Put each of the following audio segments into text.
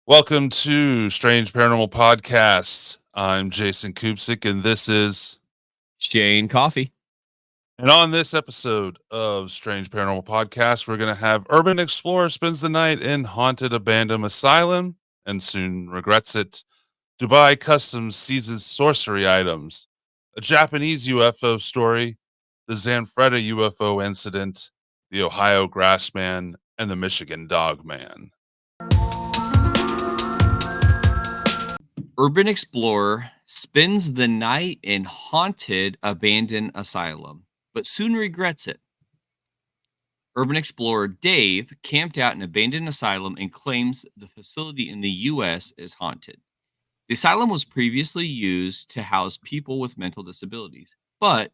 Welcome to Strange Paranormal Podcasts. I'm Jason Kupsik, and this is. Shane Coffee. And on this episode of Strange Paranormal Podcast, we're going to have Urban Explorer spends the night in haunted abandoned asylum and soon regrets it. Dubai Customs seizes sorcery items. A Japanese UFO story. The Zanfretta UFO incident. The Ohio Grassman and the Michigan Dogman. Urban Explorer spends the night in haunted abandoned asylum, but soon regrets it. Urban Explorer Dave camped out in an abandoned asylum and claims the facility in the U.S. is haunted. The asylum was previously used to house people with mental disabilities, but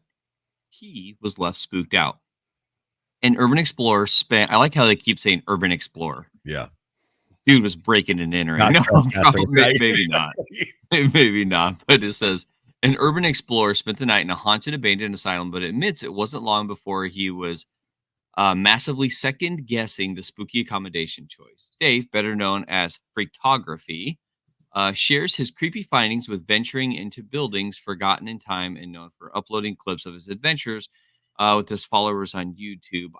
he was left spooked out. And Urban Explorer I like how they keep saying Urban Explorer. Yeah. Dude was breaking and entering. No, maybe not. Maybe not. But it says an urban explorer spent the night in a haunted abandoned asylum, but admits it wasn't long before he was massively second guessing the spooky accommodation choice. Dave, better known as Freaktography, shares his creepy findings with venturing into buildings forgotten in time and known for uploading clips of his adventures with his followers on YouTube.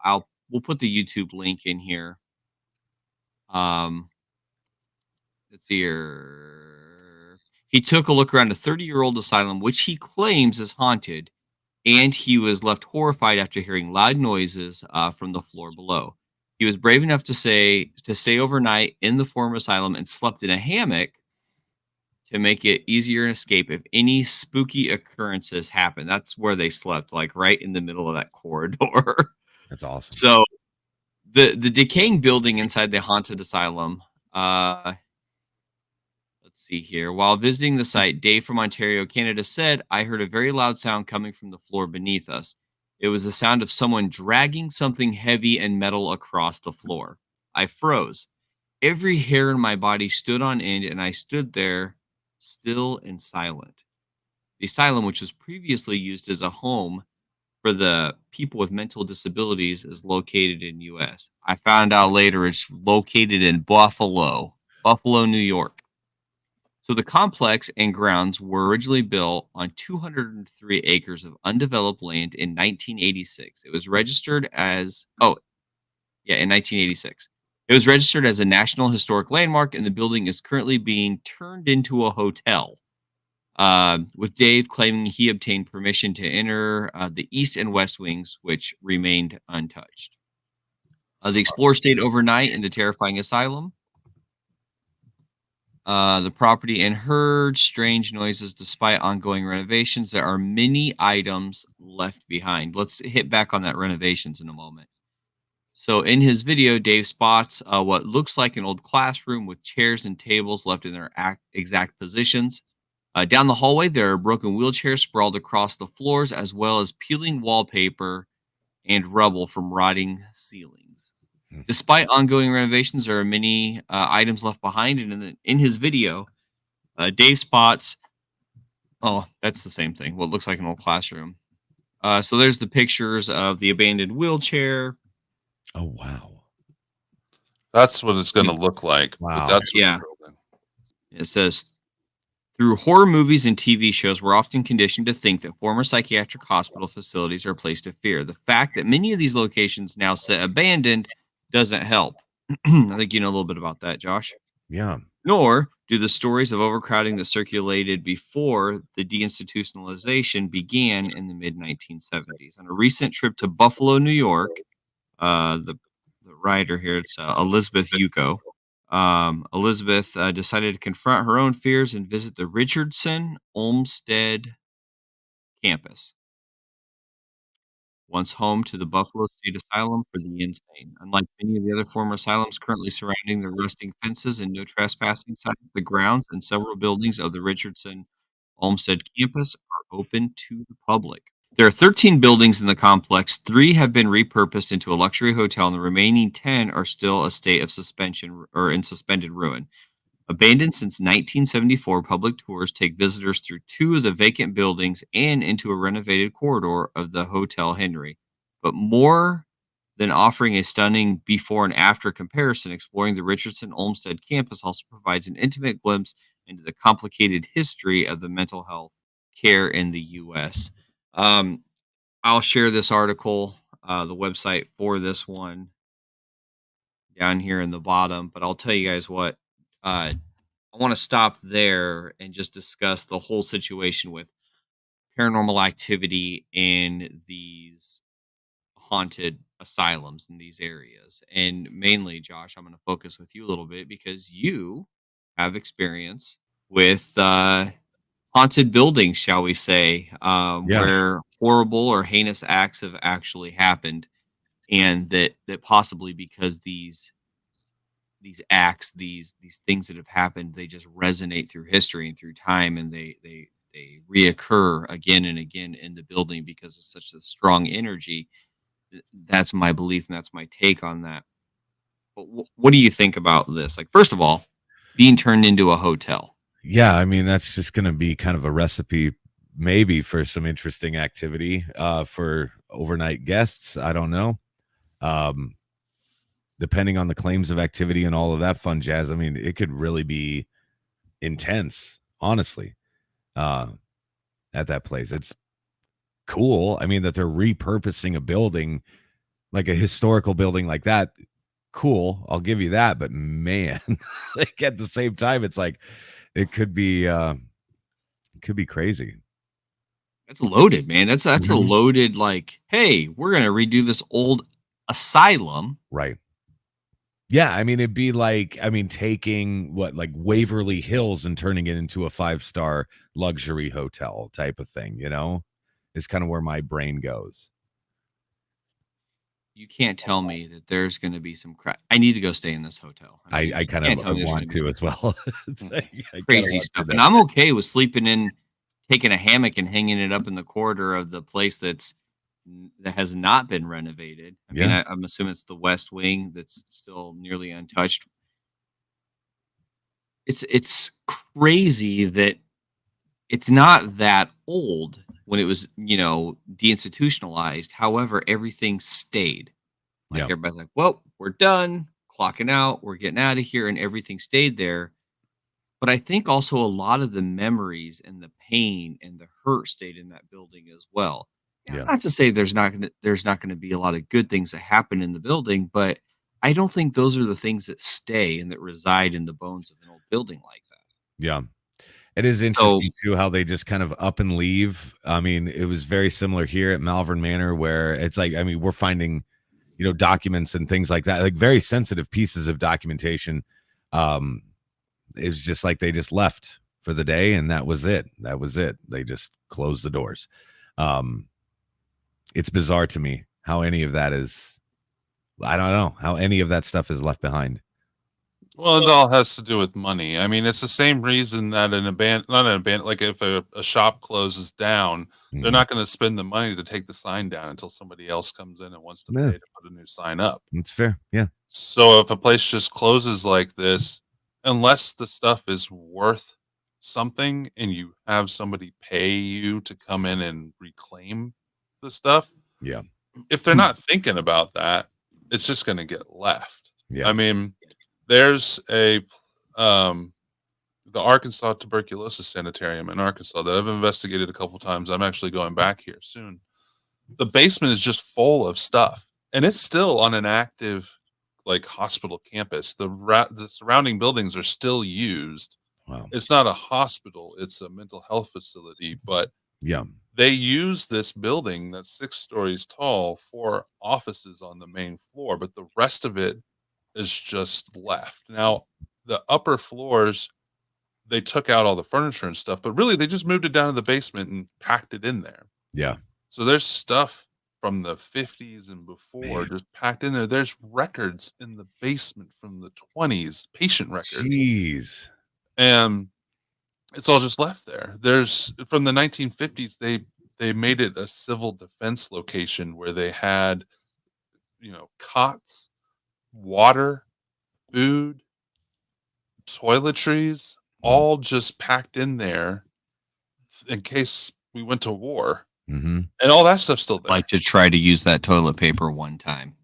We'll put the YouTube link in here. Let's see here. He took a look around a 30-year-old asylum, which he claims is haunted, and he was left horrified after hearing loud noises from the floor below. He was brave enough to stay overnight in the former asylum and slept in a hammock to make it easier to escape if any spooky occurrences happen. That's where they slept, like right in the middle of that corridor. That's awesome. So the decaying building inside the haunted asylum. Let's see here. While visiting the site, Dave from Ontario, Canada said, "I heard a very loud sound coming from the floor beneath us. It was the sound of someone dragging something heavy and metal across the floor. I froze. Every hair in my body stood on end, and I stood there, still and silent." The asylum, which was previously used as a home for the people with mental disabilities, is located in U.S. I found out later it's located in Buffalo, New York. So the complex and grounds were originally built on 203 acres of undeveloped land in 1986. It was registered as, in 1986. It was registered as a National Historic Landmark, and the building is currently being turned into a hotel. With Dave claiming he obtained permission to enter the east and west wings, which remained untouched. The explorer stayed overnight in the terrifying asylum. The property and heard strange noises despite ongoing renovations. There are many items left behind. Let's hit back on that renovations in a moment. So in his video, Dave spots what looks like an old classroom with chairs and tables left in their exact positions. Down the hallway, there are broken wheelchairs sprawled across the floors, as well as peeling wallpaper and rubble from rotting ceilings. Despite ongoing renovations, there are many items left behind. And in his video, Dave spots, that's the same thing, what looks like an old classroom. So there's the pictures of the abandoned wheelchair. Oh, wow. That's what it's going to look like. Wow. That's yeah. It says, through horror movies and TV shows, we're often conditioned to think that former psychiatric hospital facilities are a place to fear. The fact that many of these locations now sit abandoned doesn't help. I think you know a little bit about that, Josh. Yeah. Nor do the stories of overcrowding that circulated before the deinstitutionalization began in the mid-1970s. On a recent trip to Buffalo, New York, the writer here, it's Elizabeth Yuko. Elizabeth decided to confront her own fears and visit the Richardson Olmsted campus, once home to the Buffalo State Asylum for the Insane. Unlike many of the other former asylums currently surrounding the rusting fences and no trespassing signs, the grounds and several buildings of the Richardson Olmsted campus are open to the public. There are 13 buildings in the complex. 3 have been repurposed into a luxury hotel, and the remaining 10 are still a state of suspension or in suspended ruin. Abandoned since 1974, public tours take visitors through 2 of the vacant buildings and into a renovated corridor of the Hotel Henry. But more then offering a stunning before and after comparison. Exploring the Richardson Olmsted campus also provides an intimate glimpse into the complicated history of the mental health care in the U.S. Um, I'll share this article, the website for this one down here in the bottom, but I'll tell you guys what. I want to stop there and just discuss the whole situation with paranormal activity in these haunted asylums in these areas. And mainly, Josh, I'm going to focus with you a little bit because you have experience with haunted buildings, shall we say, Yeah. where horrible or heinous acts have actually happened, and that possibly because these acts, these things that have happened, they just resonate through history and through time, and they reoccur again and again in the building because of such a strong energy. That's my belief, and that's my take on that. But what do you think about this? Like, first of all, being turned into a hotel. Yeah, I mean, that's just going to be kind of a recipe maybe for some interesting activity for overnight guests. I don't know. Um, depending on the claims of activity and all of that fun jazz, I mean, it could really be intense, honestly, uh, at that place. It's cool. I mean, that they're repurposing a building, like a historical building like that. Cool. I'll give you that. But man, like at the same time, it's like it could be crazy. That's loaded, man. That's a Mhm. loaded, like, hey, we're gonna redo this old asylum. Right. Yeah, I mean, it'd be like, I mean, taking what, like Waverly Hills and turning it into a 5-star luxury hotel type of thing, you know? Is kind of where my brain goes. You can't tell me that there's gonna be some I need to go stay in this hotel. I mean, I you kind can't of tell I me there's gonna want be to as well. It's some like, I kind of crazy want to stuff, and know. I'm okay with sleeping in, taking a hammock and hanging it up in the corridor of the place that has not been renovated. I mean, Yeah, I'm assuming it's the West Wing that's still nearly untouched. It's crazy that it's not that old when it was, deinstitutionalized. However, everything stayed. Like, yeah, everybody's like, "Well, we're done clocking out. We're getting out of here," and everything stayed there. But I think also a lot of the memories and the pain and the hurt stayed in that building as well. Now, yeah. not to say there's not gonna be a lot of good things that happen in the building, but I don't think those are the things that stay and that reside in the bones of an old building like that. Yeah. It is So, interesting too how they just kind of up and leave. I mean, it was very similar here at Malvern Manor where it's like, I mean, we're finding, documents and things like that, like very sensitive pieces of documentation. Um, it was just like they just left for the day and that was it. That was it. They just closed the doors. Um, it's bizarre to me how any of that is, I don't know how any of that stuff is left behind. Well, it all has to do with money. I mean, it's the same reason that not an abandoned, like if a shop closes down, they're Mhm. not going to spend the money to take the sign down until somebody else comes in and wants to Yeah, pay to put a new sign up. it's fair. Yeah. So if a place just closes like this, unless the stuff is worth something and you have somebody pay you to come in and reclaim the stuff, Yeah. if they're not thinking about that, it's just going to get left. Yeah. I mean, there's um the Arkansas Tuberculosis Sanitarium in Arkansas that I've investigated a couple times. I'm actually going back here soon. The basement is just full of stuff, and it's still on an active, like, hospital campus. The surrounding buildings are still used. Wow. It's not a hospital; it's a mental health facility, but Yeah. they use this building that's 6 stories tall for offices on the main floor, but the rest of it is just left. Now, the upper floors, they took out all the furniture and stuff, but really they just moved it down to the basement and packed it in there. Yeah. So there's stuff from the 50s and before Man. just packed in there. There's records in the basement from the 20s, patient records, Jeez. and it's all just left there. There's from the 1950s, they made it a civil defense location where they had, cots, water, food, toiletries, Wow. all just packed in there in case we went to war, Mhm. and all that stuff's still like there. to try to use that toilet paper one time.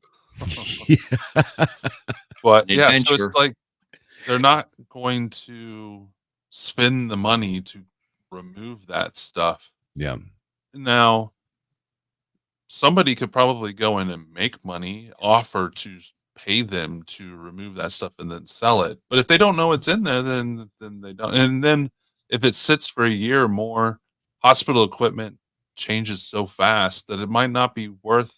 Yeah. But An yeah, so it's adventure. like they're not going to spend the money to remove that stuff. Yeah. Now, somebody could probably go in and make money, offer to pay them to remove that stuff and then sell it. But if they don't know it's in there, then they don't. And then if it sits for a year or more, hospital equipment changes so fast that it might not be worth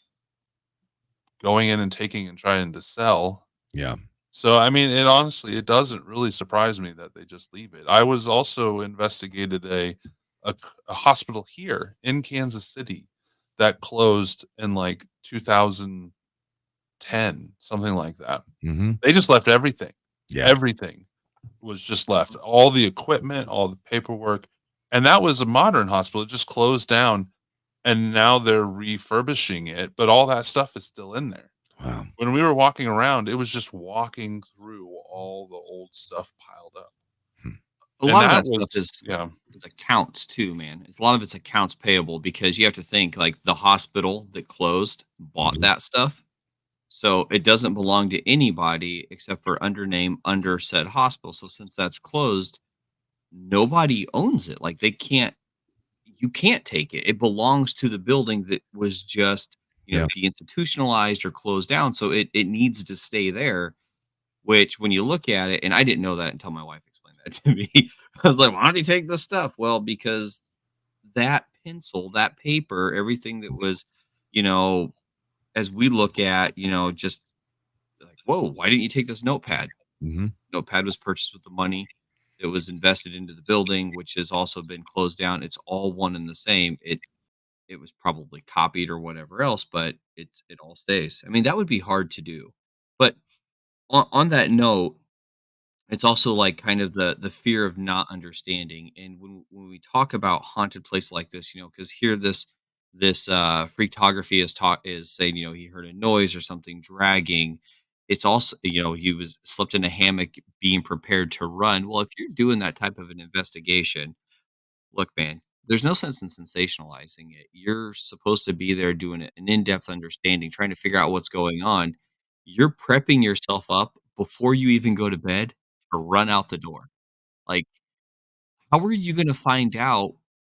going in and taking and trying to sell. Yeah. So, I mean, it doesn't really surprise me that they just leave it. I was also investigated a hospital here in Kansas City that closed in, like, 2010, something like that. Mhm. They just left everything. Yeah. Everything was just left. All the equipment, all the paperwork, and that was a modern hospital. It just closed down, and now they're refurbishing it, but all that stuff is still in there. Wow. When we were walking around, it was just walking through all the old stuff piled up. Hmm. A And lot of that that stuff was yeah. is accounts too, man. It's a lot of it's accounts payable because you have to think like the hospital that closed bought Mhm. that stuff. So it doesn't belong to anybody except for under name under said hospital. So since that's closed, nobody owns it. Like you can't take it. It belongs to the building that was just, Yeah. deinstitutionalized or closed down. So it needs to stay there. Which when you look at it, and I didn't know that until my wife explained that to me. I was like, why don't you take this stuff? Well, because that pencil, that paper, everything that was, you know, as we look at, just like, whoa, why didn't you take this notepad? Mhm. Notepad was purchased with the money that was invested into the building, which has also been closed down. It's all one and the same. It was probably copied or whatever else, but it all stays. I mean, that would be hard to do. But on that note, it's also like kind of the fear of not understanding. And when we talk about haunted place like this, because here this Freaktography is saying, he heard a noise or something dragging. It's also, he was slept in a hammock being prepared to run. Well, if you're doing that type of an investigation, look, man, there's no sense in sensationalizing it. You're supposed to be there doing an in-depth understanding, trying to figure out what's going on. You're prepping yourself up before you even go to bed to run out the door. Like, how are you gonna find out,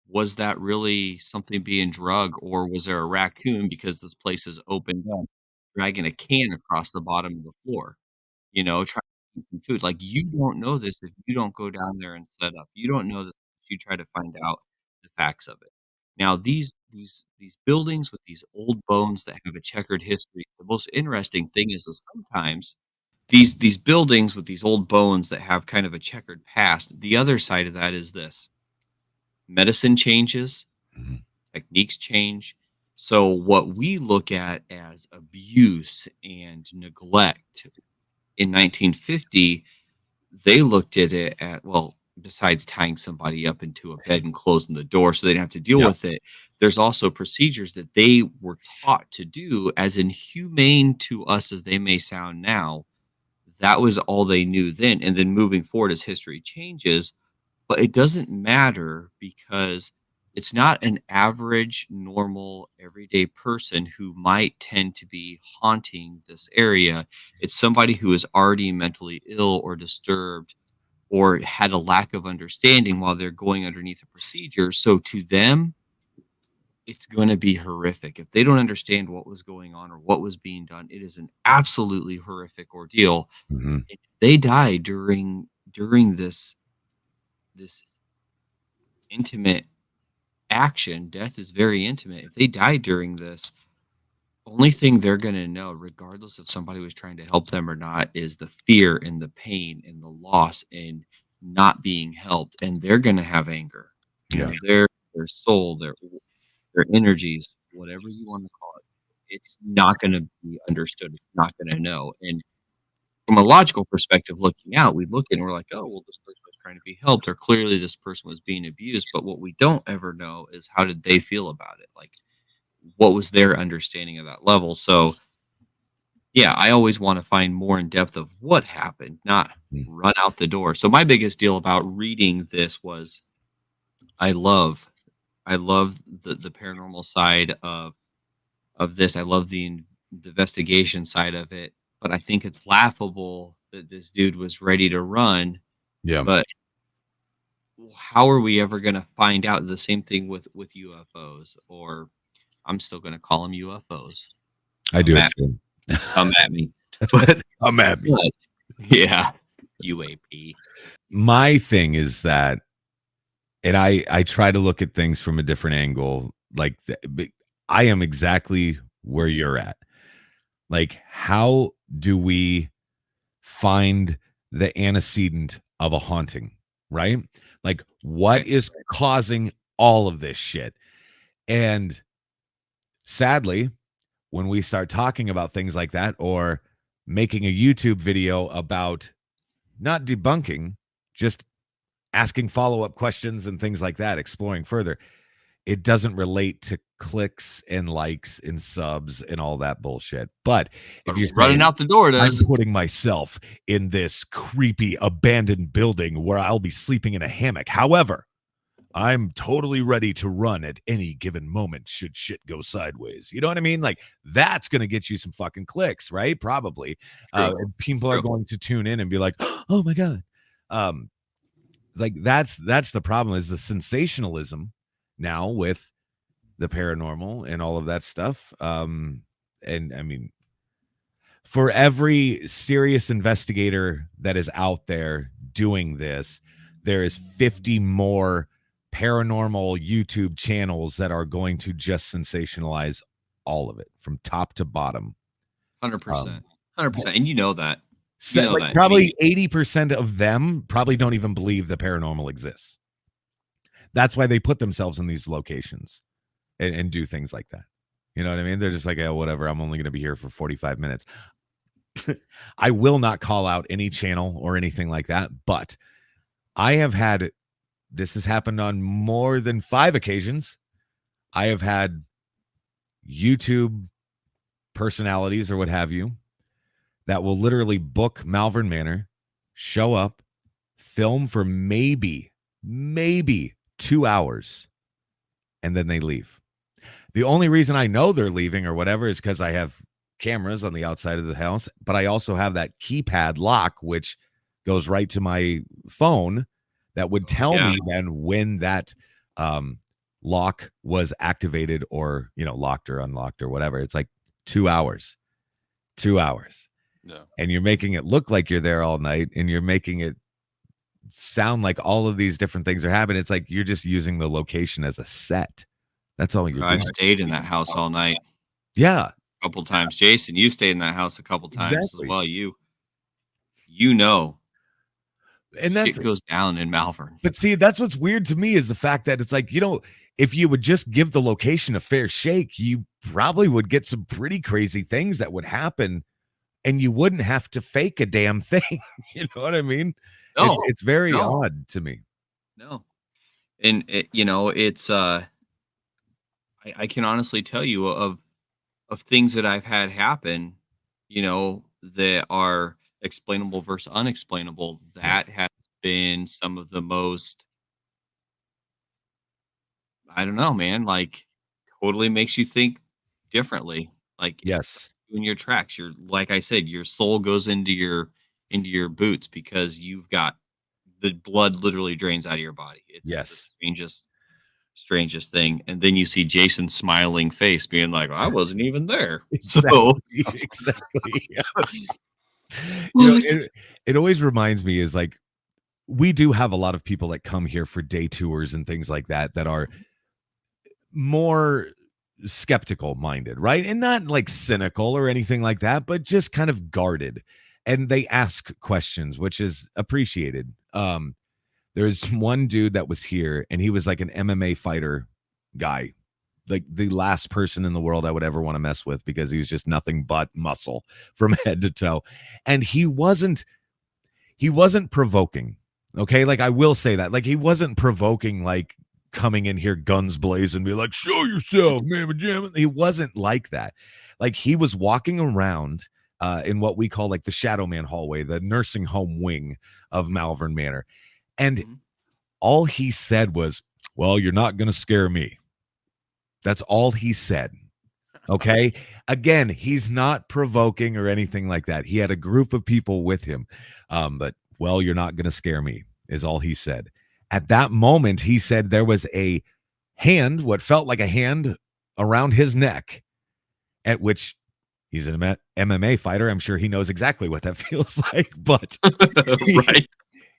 was that really something being drug or was there a raccoon because this place is opened up, dragging a can across the bottom of the floor? Trying to eat some food. Like, you don't know this if you don't go down there and set up. You don't know this if you try to find out the facts of it. Now, these buildings with these old bones that have a checkered history, the most interesting thing is that sometimes these buildings with these old bones that have kind of a checkered past, the other side of that is this: medicine changes, Mhm. techniques change. So what we look at as abuse and neglect in 1950, they looked at it well, besides tying somebody up into a bed and closing the door so they didn't have to deal Yeah. with it, there's also procedures that they were taught to do, as inhumane to us as they may sound now. That was all they knew then. And then moving forward as history changes, but it doesn't matter because it's not an average, normal, everyday person who might tend to be haunting this area. It's somebody who is already mentally ill or disturbed or had a lack of understanding while they're going underneath a procedure. So to them, it's going to be horrific. If they don't understand what was going on or what was being done, it is an absolutely horrific ordeal. Mhm. If they die during this intimate action, death is very intimate. If they die during this, only thing they're going to know, regardless if somebody was trying to help them or not, is the fear and the pain and the loss and not being helped. And they're going to have anger. Yeah. Their soul, their energies, whatever you want to call it, it's not going to be understood. It's not going to know. And from a logical perspective, looking out, we look and we're like, oh, well, this person was trying to be helped, or clearly this person was being abused. But what we don't ever know is how did they feel about it? Like, what was their understanding of that level? So, yeah, I always want to find more in depth of what happened, not Mm. run out the door. So, my biggest deal about reading this was I love, I love the paranormal side of this. I love the the investigation side of it, but I think it's laughable that this dude was ready to run. Yeah. But how are we ever going to find out? The same thing with UFOs, or I'm still going to call them UFOs. I do it too. Come at me. But Come at me. Yeah. UAP. My thing is that, and I try to look at things from a different angle. Like, I am exactly where you're at. Like, how do we find the antecedent of a haunting, right? Like, what is causing all of this shit? And sadly, when we start talking about things like that, or making a YouTube video about not debunking, just asking follow-up questions and things like that, exploring further, it doesn't relate to clicks and likes and subs and all that bullshit. But if you're running out the door, I'm putting myself in this creepy abandoned building where I'll be sleeping in a hammock. However, I'm totally ready to run at any given moment should shit go sideways. You know what I mean? Like, that's going to get you some fucking clicks, right? Probably. And people are going to tune in and be like, oh my God. Like, that's the problem, is the sensationalism now with the paranormal and all of that stuff. And I mean, for every serious investigator that is out there doing this, there is 50 more paranormal YouTube channels that are going to just sensationalize all of it from top to bottom. 100%. 100%. And you know that. Like, probably 80% of them probably don't even believe the paranormal exists. That's why they put themselves in these locations and do things like that. You know what I mean? They're just like, oh, whatever. I'm only going to be here for 45 minutes. I will not call out any channel or anything like that, but I have had, this has happened on more than 5 occasions. I have had YouTube personalities or what have you that will literally book Malvern Manor, show up, film for maybe 2 hours, and then they leave. The only reason I know they're leaving or whatever is because I have cameras on the outside of the house, but I also have that keypad lock, which goes right to my phone, that would tell me then when that lock was activated or, locked or unlocked or whatever. It's like 2 hours. 2 hours. Yeah. And you're making it look like you're there all night, and you're making it sound like all of these different things are happening. It's like you're just using the location as a set. That's all you're doing. I've stayed in that house all night. Yeah. A couple times. Jason, you stayed in that house a couple times as well. You know. And that's shit goes down in Malvern. But see, that's what's weird to me, is the fact that it's like, if you would just give the location a fair shake, you probably would get some pretty crazy things that would happen, and you wouldn't have to fake a damn thing. You know what I mean? No, it's very odd to me. No. And it's I can honestly tell you of things that I've had happen, that are explainable versus unexplainable. That has been some of the most, I don't know, man, like, totally makes you think differently. Like, yes, in your tracks, like I said, your soul goes into your boots, because you've got the blood literally drains out of your body. It's the strangest thing. And then you see Jason's smiling face being like, I wasn't even there. Exactly. It always reminds me, is like, we do have a lot of people that come here for day tours and things like that are more skeptical minded, right? And not like cynical or anything like that, but just kind of guarded. And they ask questions, which is appreciated. There's one dude that was here, and he was like an MMA fighter guy, like the last person in the world I would ever want to mess with, because he was just nothing but muscle from head to toe. And he wasn't provoking. Okay. Like, I will say that, like, he wasn't provoking, like coming in here guns blazing, be like, show yourself, man. He wasn't like that. Like, he was walking around in what we call like the Shadow Man hallway, the nursing home wing of Malvern Manor. And all he said was, well, you're not going to scare me. That's all he said. Okay. Again, he's not provoking or anything like that. He had a group of people with him. But, well, you're not going to scare me, is all he said. At that moment, he said there was a hand, what felt like a hand around his neck, at which he's an MMA fighter. I'm sure he knows exactly what that feels like. But Right.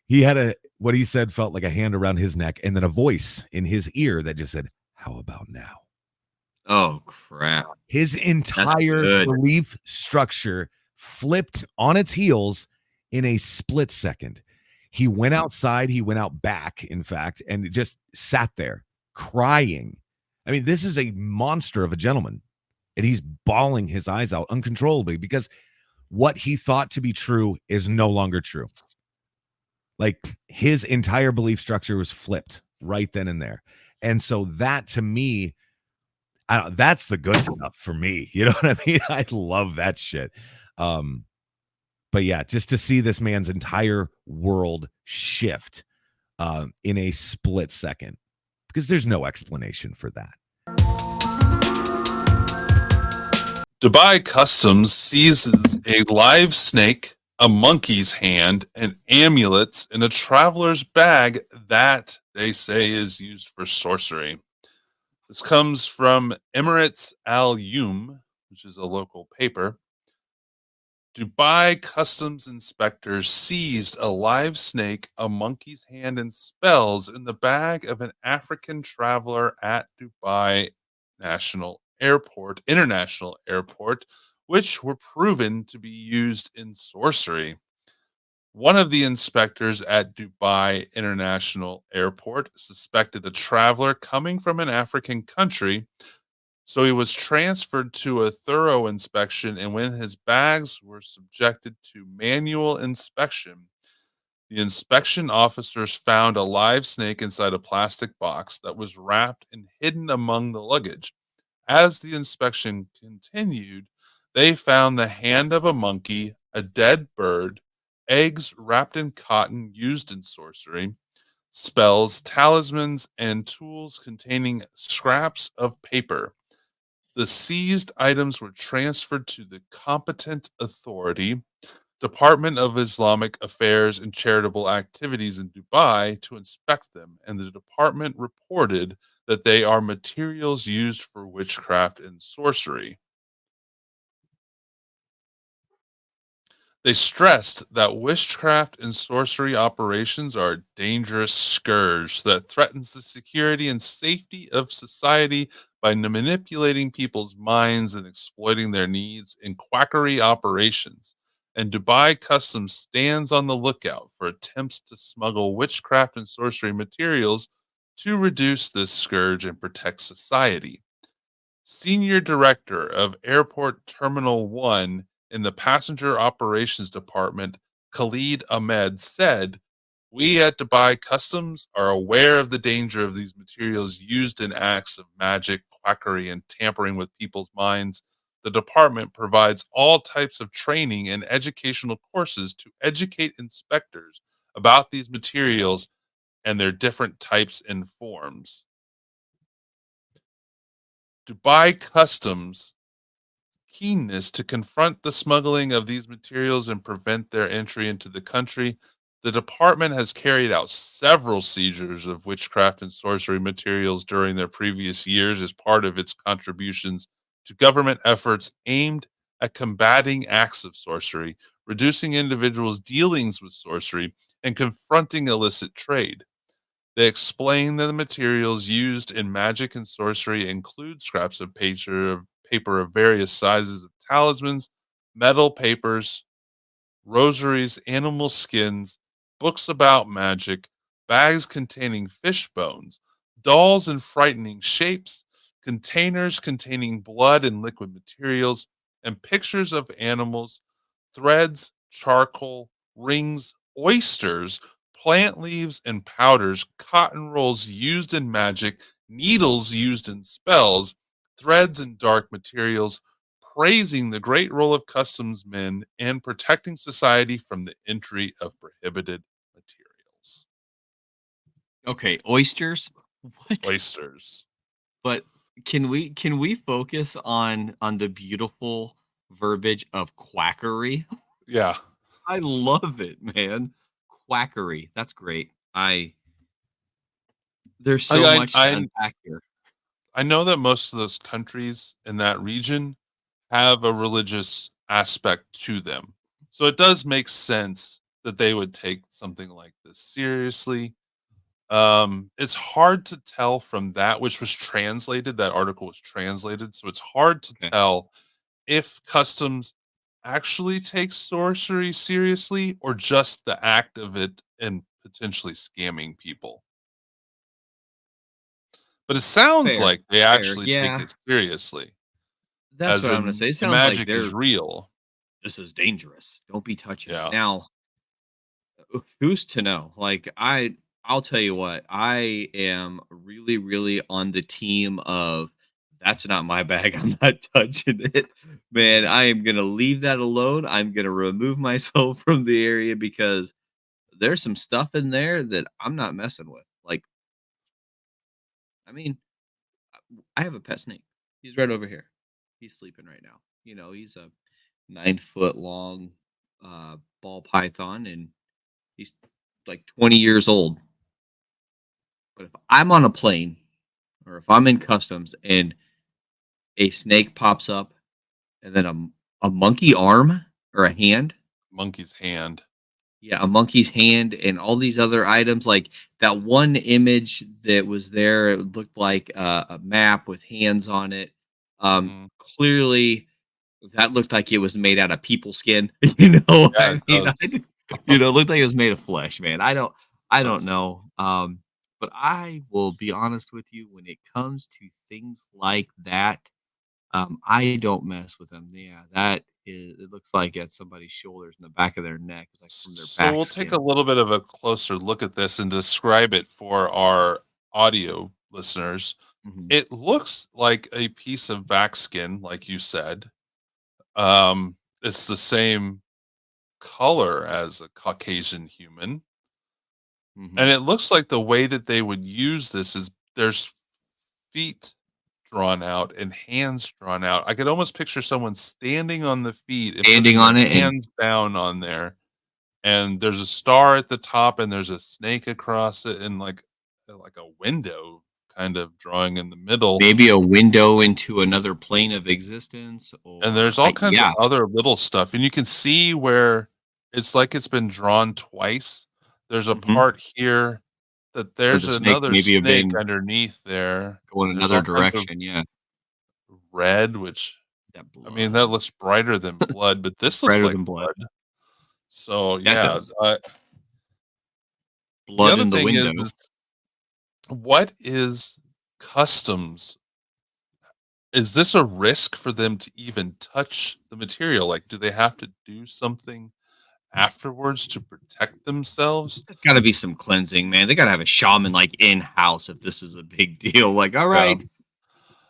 he had what he said felt like a hand around his neck, and then a voice in his ear that just said, "How about now?" Oh, crap. His That's entire good. belief structure flipped on its heels in a split second. He went outside, he went out back, in fact, and just sat there crying. I mean, this is a monster of a gentleman, and he's bawling his eyes out uncontrollably because what he thought to be true is no longer true. Like, his entire belief structure was flipped right then and there. And so that, to me, that's the good stuff for me. You know what I mean? I love that shit. But yeah, just to see this man's entire world shift in a split second, because there's no explanation for that. Dubai Customs seizes a live snake, a monkey's hand, and amulets in a traveler's bag that they say is used for sorcery. This comes from Emirates Al Yum, which is a local paper. Dubai Customs inspectors seized a live snake, a monkey's hand, and spells in the bag of an African traveler at Dubai International Airport, which were proven to be used in sorcery. One of the inspectors at Dubai International Airport suspected a traveler coming from an African country, so he was transferred to a thorough inspection, and when his bags were subjected to manual inspection, the inspection officers found a live snake inside a plastic box that was wrapped and hidden among the luggage. As the inspection continued, they found the hand of a monkey, a dead bird, eggs wrapped in cotton used in sorcery, spells, talismans, and tools containing scraps of paper. The seized items were transferred to the competent authority, Department of Islamic Affairs and Charitable Activities in Dubai, to inspect them, and the department reported that they are materials used for witchcraft and sorcery. They stressed that witchcraft and sorcery operations are a dangerous scourge that threatens the security and safety of society by manipulating people's minds and exploiting their needs in quackery operations. And Dubai Customs stands on the lookout for attempts to smuggle witchcraft and sorcery materials to reduce this scourge and protect society. Senior Director of Airport Terminal 1 in the Passenger Operations Department, Khalid Ahmed, said, "We at Dubai Customs are aware of the danger of these materials used in acts of magic, quackery, and tampering with people's minds. The department provides all types of training and educational courses to educate inspectors about these materials and their different types and forms." Dubai Customs keenness to confront the smuggling of these materials and prevent their entry into the country, the department has carried out several seizures of witchcraft and sorcery materials during their previous years as part of its contributions to government efforts aimed at combating acts of sorcery, reducing individuals' dealings with sorcery, and confronting illicit trade. They explain that the materials used in magic and sorcery include scraps of paper of various sizes of talismans, metal papers, rosaries, animal skins, books about magic, bags containing fish bones, dolls in frightening shapes, containers containing blood and liquid materials, and pictures of animals, threads, charcoal, rings, oysters, plant leaves and powders, cotton rolls used in magic, needles used in spells, threads and dark materials, praising the great role of customs men and protecting society from the entry of prohibited materials. Okay, oysters? What? Oysters. But can we focus on the beautiful verbiage of quackery? Yeah. I love it, man. Quackery. That's great. There's so I much to I unpack here. I know that most of those countries in that region have a religious aspect to them. So it does make sense that they would take something like this seriously. It's hard to tell from that, which was translated. That article was translated, so it's hard to Okay. tell if customs actually takes sorcery seriously or just the act of it and potentially scamming people. But it sounds Fair. like they Fair. actually take Yeah. it seriously, That's as what I'm gonna in say. It the sounds like magic is real. this is dangerous. Don't be touching it. Yeah. Now, who's to know? Like I'll tell you what, I am really, really on the team of that's not my bag. I'm not touching it. Man, I am gonna leave that alone. I'm gonna remove myself from the area because there's some stuff in there that I'm not messing with. Like, I mean, I have a pet snake. He's right over here. He's sleeping right now. He's a 9 foot long ball python and he's like 20 years old. But if I'm on a plane or if I'm in customs and a snake pops up and then a monkey arm or a hand, Monkey's hand. yeah, a monkey's hand and all these other items, like that one image that was there, it looked like a map with hands on it. Mhm. Clearly, that looked like it was made out of people skin. Yeah, it I mean, does. it looked like it was made of flesh, man. I don't Does. know. But I will be honest with you when it comes to things like that. I don't mess with them. Yeah, that is. It looks like at somebody's shoulders and the back of their neck. It's like from their So back we'll take a skin. little bit of a closer look at this and describe it for our audio listeners. Mhm. It looks like a piece of back skin, like you said. It's the same color as a Caucasian human. And Mhm. it looks like the way that they would use this is there's feet drawn out and hands drawn out. I could almost picture someone standing on the feet and Standing putting their on it and hands down on there. And there's a star at the top and there's a snake across it and like a window kind of drawing in the middle. maybe a window into another plane of existence, And or there's all kinds of yeah. other little stuff. And you can see where it's like it's been drawn twice. There's a Mhm. part here that Where there's the snake another maybe have snake been underneath there, going and there's another all kinds of direction. Yeah, red, which that I mean, that blood. looks brighter than blood, but this looks Brighter like than blood. blood. So, That yeah, does. the Blood other in the thing window. is what is customs? Is this a risk for them to even touch the material? Like, do they have to do something afterwards to protect themselves? There's gotta be some cleansing, man. They gotta have a shaman, like, in-house if this is a big deal. Like, "All Yeah. right,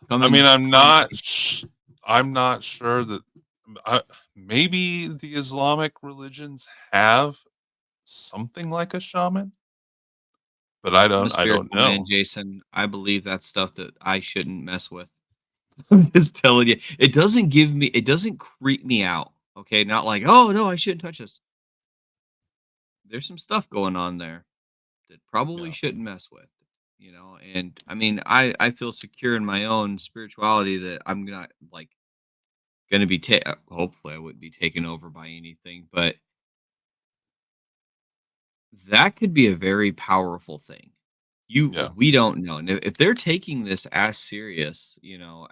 come I mean, and cleanse me." I'm not sure that uh, maybe the Islamic religions have something like a shaman, but I'm a I don't spiritual man, know. Jason. I believe that's stuff that I shouldn't mess with. I'm just telling you. It doesn't creep me out, okay? Not like, "Oh, no, I shouldn't touch this." There's some stuff going on there that probably Yeah. shouldn't mess with, and I mean, I feel secure in my own spirituality that I'm not, like, gonna be hopefully, I wouldn't be taken over by anything, but that could be a very powerful thing. Yeah. We don't know, and if they're taking this as serious,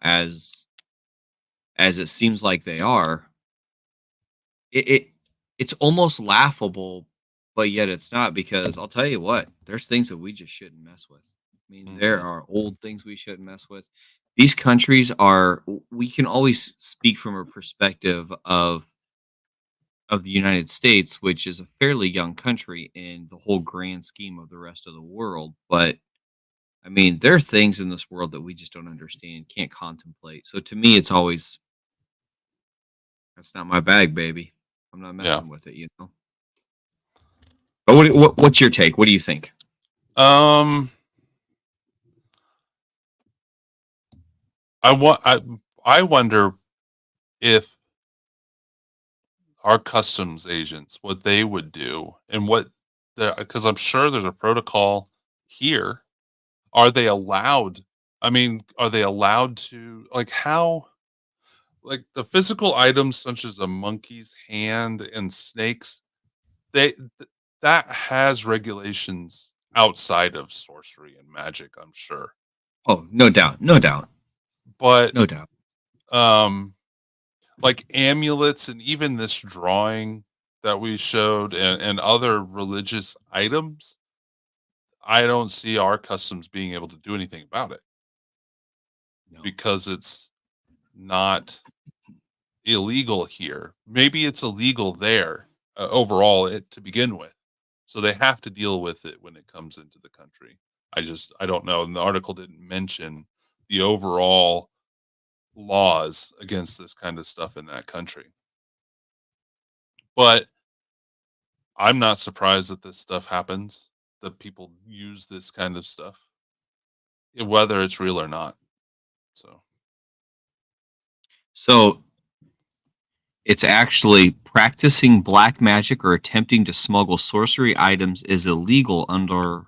as it seems like they are, it it's almost laughable, but yet it's not because I'll tell you what, there's things that we just shouldn't mess with. I mean, there Mhm. are old things we shouldn't mess with. These countries are we can always speak from a perspective of the United States, which is a fairly young country in the whole grand scheme of the rest of the world. But I mean, there are things in this world that we just don't understand, can't contemplate. So to me, it's always that's not my bag, baby. I'm not Yeah. messing with it. But what's your take? What do you think? Um, I wonder if our customs agents, what they would do and what because I'm sure there's a protocol here. Are they allowed? I mean, are they allowed to like how like the physical items such as a monkey's hand and snakes, that has regulations outside of sorcery and magic, I'm sure. Oh, no doubt, no doubt, But no doubt. um like amulets and even this drawing that we showed and other religious items, I don't see our customs being able to do anything about it No. because it's not illegal here. Maybe it's illegal there overall to begin with. So they have to deal with it when it comes into the country. I don't know. And the article didn't mention the overall laws against this kind of stuff in that country. But I'm not surprised that this stuff happens, that people use this kind of stuff, whether it's real or not. So, So it's actually practicing black magic or attempting to smuggle sorcery items is illegal under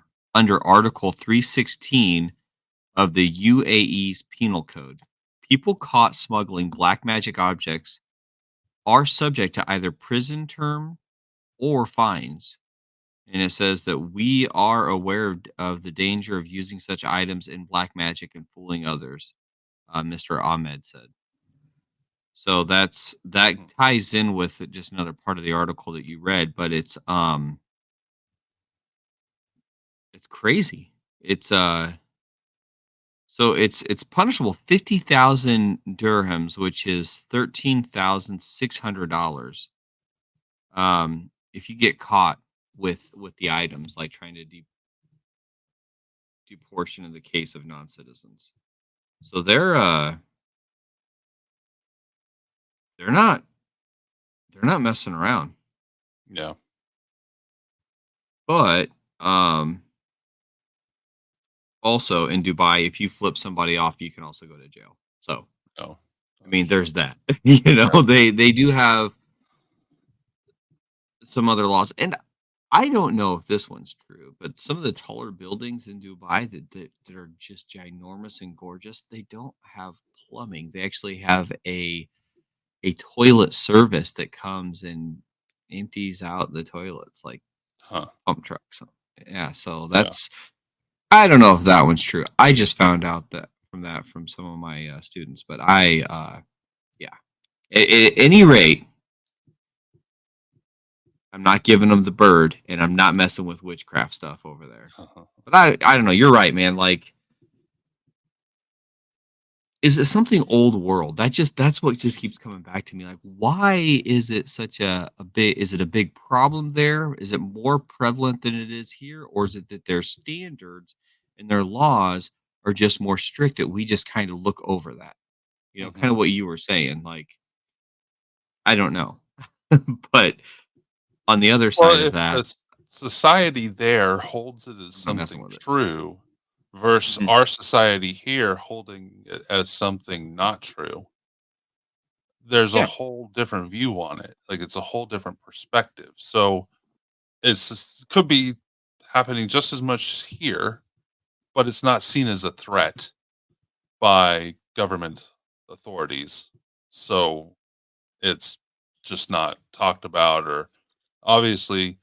Article 316 of the UAE's Penal Code. People caught smuggling black magic objects are subject to either prison term or fines. And it says that we are aware of the danger of using such items in black magic and fooling others, Mr. Ahmed said. So that mhm, ties in with just another part of the article that you read, but it's crazy. It's so it's punishable 50,000 dirhams, which is $13,600. If you get caught with the items, like trying to deportation in the case of non-citizens. So they're not they're not messing around. yeah, But also in Dubai, if you flip somebody off, you can also go to jail. So no, I I'm mean, sure. there's that. You know, Right. they do have some other laws, and I don't know if this one's true, but some of the taller buildings in Dubai that are just ginormous and gorgeous, they don't have plumbing. They actually have a toilet service that comes and empties out the toilets like Huh. pump trucks. Yeah, so Yeah. that's I don't know if that one's true. I just found out that from some of my students, but yeah. At any rate, I'm not giving them the bird, and I'm not messing with witchcraft stuff over there. But I don't know. You're right, man. Like, is it something old world? That's what just keeps coming back to me. Like, why is it such a big? Is it a big problem there? Is it more prevalent than it is here, or is it that their standards and their laws are just more strict that we just kind of look over that? You know, Mhm. kind of what you were saying. Like, I don't know, but on the other Well, side of if the that, society there holds it as I'm not messing something with it. true versus Mhm. our society here holding it as something not true, there's a Yeah. whole different view on it. Like it's a whole different perspective. So could be happening just as much here, but it's not seen as a threat by government authorities. So it's just not talked about or obviously,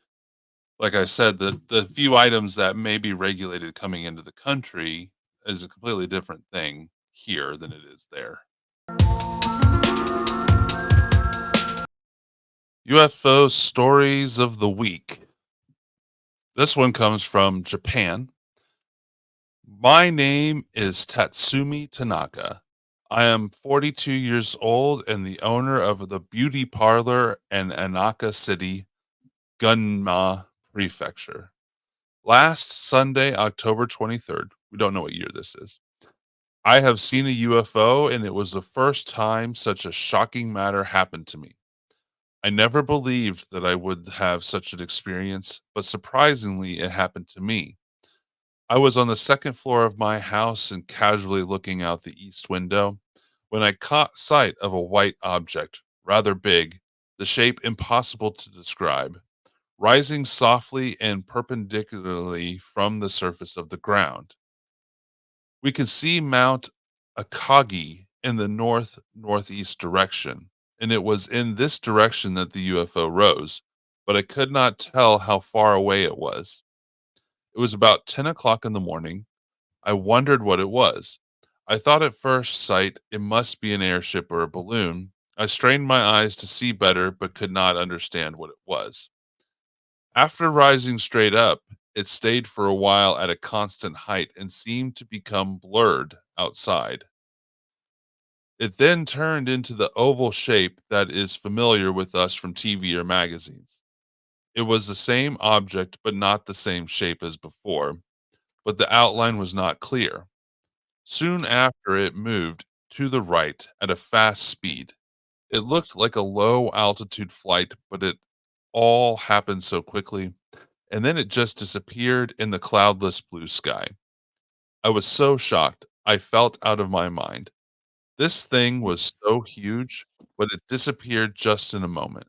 like I said, the few items that may be regulated coming into the country is a completely different thing here than it is there. UFO stories of the week. This one comes from Japan. My name is Tatsumi Tanaka. I am 42 years old and the owner of the beauty parlor in Anaka City, Gunma Prefecture. Last Sunday, October 23rd, we don't know what year this is, I have seen a UFO and it was the first time such a shocking matter happened to me. I never believed that I would have such an experience, but surprisingly, it happened to me. I was on the second floor of my house and casually looking out the east window. when I caught sight of a white object, rather big, the shape impossible to describe, rising softly and perpendicularly from the surface of the ground. We could see Mount Akagi in the northeast direction, and it was in this direction that the UFO rose, but I could not tell how far away it was. It was about 10 o'clock in the morning. I wondered what it was. I thought at first sight it must be an airship or a balloon. I strained my eyes to see better, but could not understand what it was. After rising straight up, it stayed for a while at a constant height and seemed to become blurred outside. It then turned into the oval shape that is familiar with us from TV or magazines. It was the same object, but not the same shape as before, but the outline was not clear. Soon after, it moved to the right at a fast speed. It looked like a low altitude flight, but it all happened so quickly, and then it just disappeared in the cloudless blue sky. I was so shocked, I felt out of my mind. This thing was so huge, but it disappeared just in a moment.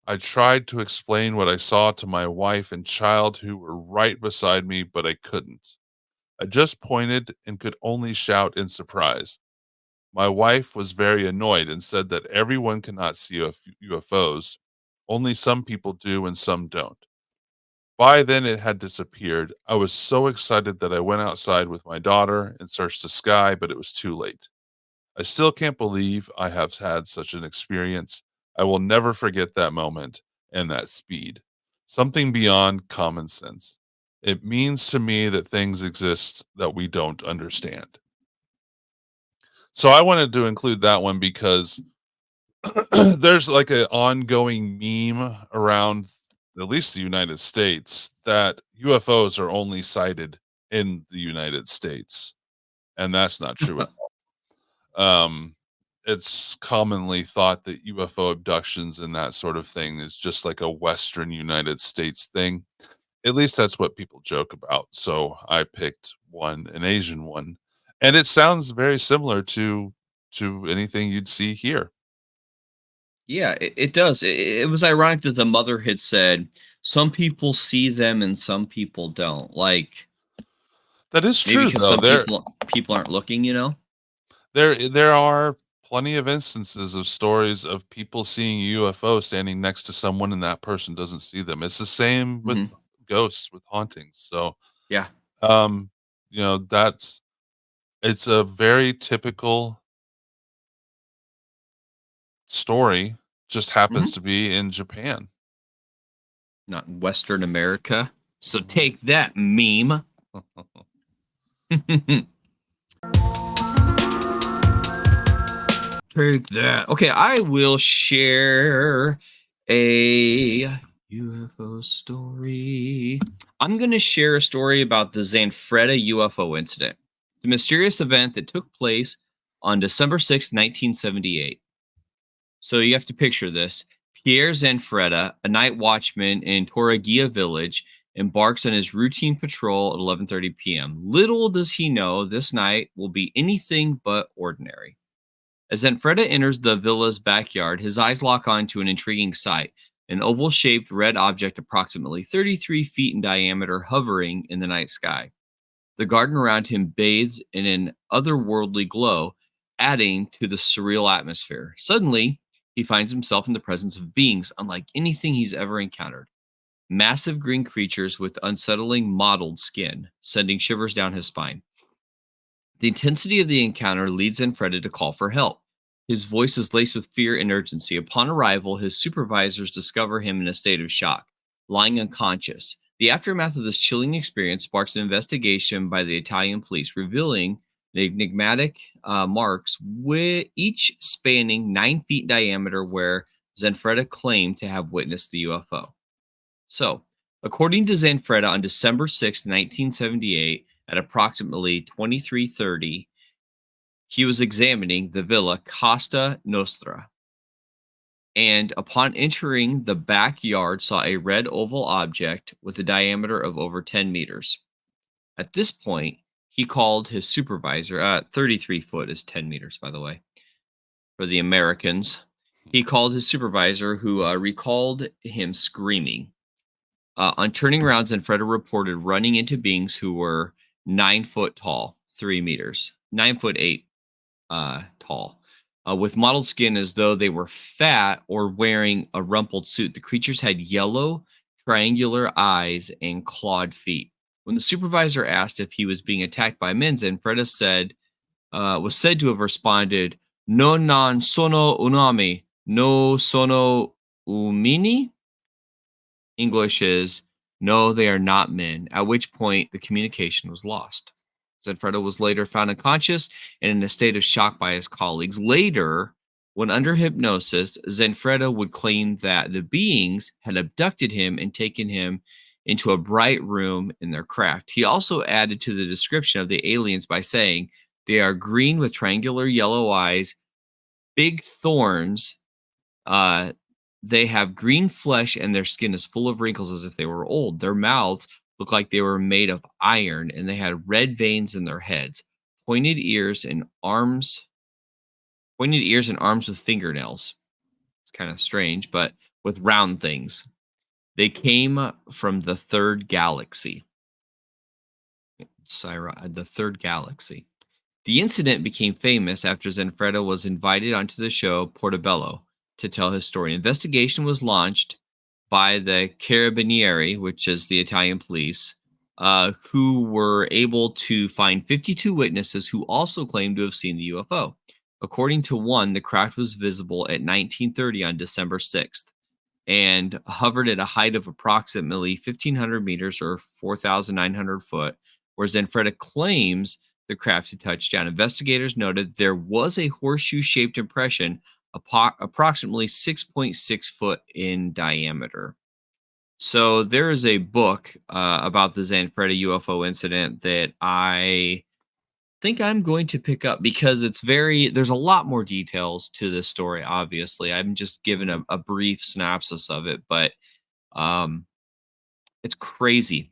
I tried to explain what I saw to my wife and child who were right beside me, but I couldn't. I just pointed and could only shout in surprise. My wife was very annoyed and said that everyone cannot see UFOs. Only some people do and some don't. By then, it had disappeared. I was so excited that I went outside with my daughter and searched the sky, but it was too late. I still can't believe I have had such an experience. I will never forget that moment and that speed. Something beyond common sense. It means to me that things exist that we don't understand. So I wanted to include that one because there's like an ongoing meme around at least the United States that UFOs are only sighted in the United States, and that's not true at all. It's commonly thought that UFO abductions and that sort of thing is just like a Western United States thing. At least that's what people joke about. So I picked one, an Asian one, and it sounds very similar to anything you'd see here. Yeah, it does. It was ironic that the mother had said some people see them and some people don't. Like That is maybe true because though. some people aren't looking, you know? There are plenty of instances of stories of people seeing a UFO standing next to someone and that person doesn't see them. It's the same with Hmm. ghosts, with hauntings. So, Yeah. um, that's it's a very typical story, just Hmm. happens to be in Japan. Not in Western America. So Mhm. take that meme. Take that. Okay, I will share a UFO story. I'm going to share a story about the Zanfretta UFO incident, the mysterious event that took place on December 6th, 1978. So you have to picture this. Pierre Zanfretta, a night watchman in Torregia village, embarks on his routine patrol at 11:30 p.m. Little does he know this night will be anything but ordinary. As Zanfretta enters the villa's backyard, his eyes lock onto an intriguing sight, an oval shaped red object approximately 33 feet in diameter hovering in the night sky. The garden around him bathes in an otherworldly glow, adding to the surreal atmosphere. Suddenly, he finds himself in the presence of beings unlike anything he's ever encountered. Massive green creatures with unsettling mottled skin, sending shivers down his spine. The intensity of the encounter leads Zanfretta to call for help. His voice is laced with fear and urgency. Upon arrival, his supervisors discover him in a state of shock, lying unconscious. The aftermath of this chilling experience sparks an investigation by the Italian police, revealing the enigmatic marks, each spanning 9 feet in diameter, where Zanfretta claimed to have witnessed the UFO. So, according to Zanfretta, on December 6th, 1978, at approximately 23:30, he was examining the villa Costa Nostra, and upon entering the backyard, saw a red oval object with a diameter of over 10 meters. At this point, he called his supervisor. 33 foot is 10 meters, by the way. for the Americans. He called his supervisor, who recalled him screaming. On turning around, Zenfreda reported running into beings who were 9 foot tall, 3 meters, 9 foot 8 tall, with mottled skin as though they were fat or wearing a rumpled suit. The creatures had yellow, triangular eyes and clawed feet. When the supervisor asked if he was being attacked by men, Zenfreda was said to have responded, "No non sono unami, no sono umini." English is, "No, they are not men," at which point the communication was lost. Zenfreda was later found unconscious and in a state of shock by his colleagues. Later, when under hypnosis, Zenfreda would claim that the beings had abducted him and taken him into a bright room in their craft. He also added to the description of the aliens by saying, "They are green with triangular yellow eyes, big thorns. Uh, they have green flesh and their skin is full of wrinkles as if they were old. Their mouths look like they were made of iron and they had red veins in their heads, pointed ears and arms, pointed ears and arms with fingernails." It's kind of strange, but with round things. They came from the third galaxy. The third galaxy. The incident became famous after Zenfreda was invited onto the show Portobello to tell his story. An investigation was launched by the Carabinieri, which is the Italian police, who were able to find 52 witnesses who also claimed to have seen the UFO. According to one, the craft was visible at 1930 on December 6th and hovered at a height of approximately 1,500 meters or 4,900 foot, where Zenfreda claims the craft had touched down. Investigators noted there was a horseshoe-shaped impression approximately 6.6 foot in diameter. So there is a book about the Zenfreda UFO incident that I think I'm going to pick up because there's a lot more details to this story. Obviously, I'm just giving a brief synopsis of it, but it's crazy.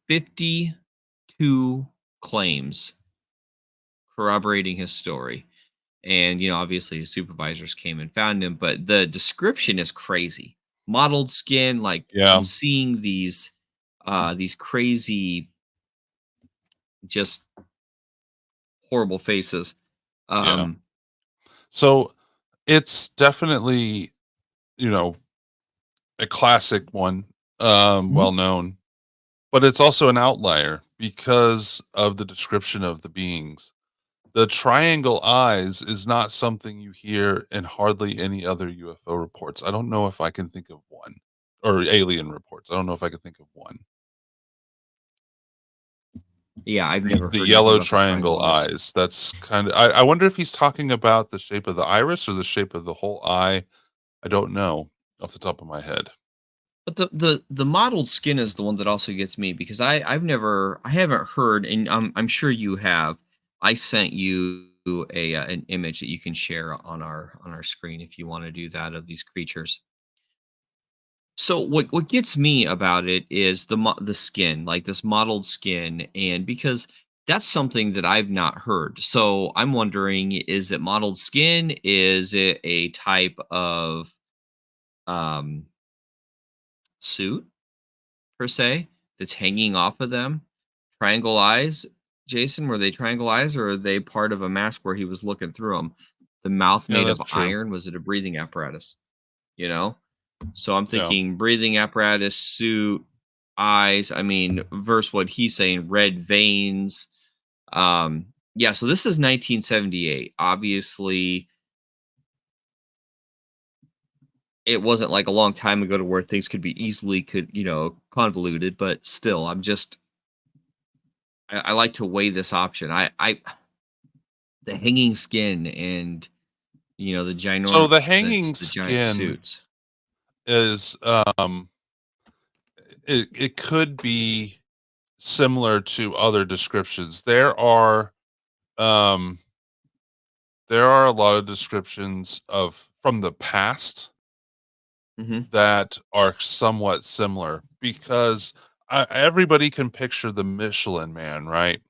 52 claims corroborating his story. And, obviously his supervisors came and found him, but the description is crazy. Mottled skin, like Yeah. I'm seeing these crazy, just horrible faces. Yeah. So it's definitely, a classic one, well known, but it's also an outlier because of the description of the beings. The triangle eyes is not something you hear in hardly any other UFO reports. I don't know if I can think of one, or alien reports. I don't know if I can think of one. Yeah, I've The, never the heard anything yellow about the triangle eyes. eyes. That's kind of. I wonder if he's talking about the shape of the iris or the shape of the whole eye. I don't know off the top of my head. But the mottled skin is the one that also gets me because I haven't heard, and I'm sure you have. I sent you an image that you can share on our screen if you want to do that, of these creatures. So what gets me about it is the skin, like this mottled skin, and because that's something that I've not heard. So I'm wondering, is it mottled skin? Is it a type of um suit per se that's hanging off of them? Triangle eyes, Jason, were they triangle eyes or are they part of a mask where he was looking through them? The mouth Yeah, made of that's true. iron, was it a breathing apparatus? You know? So I'm Yeah. thinking breathing apparatus, suit, eyes. I mean, versus what he's saying, red veins. Yeah, so this is 1978. Obviously, it wasn't like a long time ago to where things could be easily convoluted, but still, I like to weigh this option. I the hanging skin and the So ginormous the hanging the giant skin suits. is it could be similar to other descriptions. Um there are a lot of descriptions of from the past Hmm. that are somewhat similar because everybody can picture the Michelin Man, right?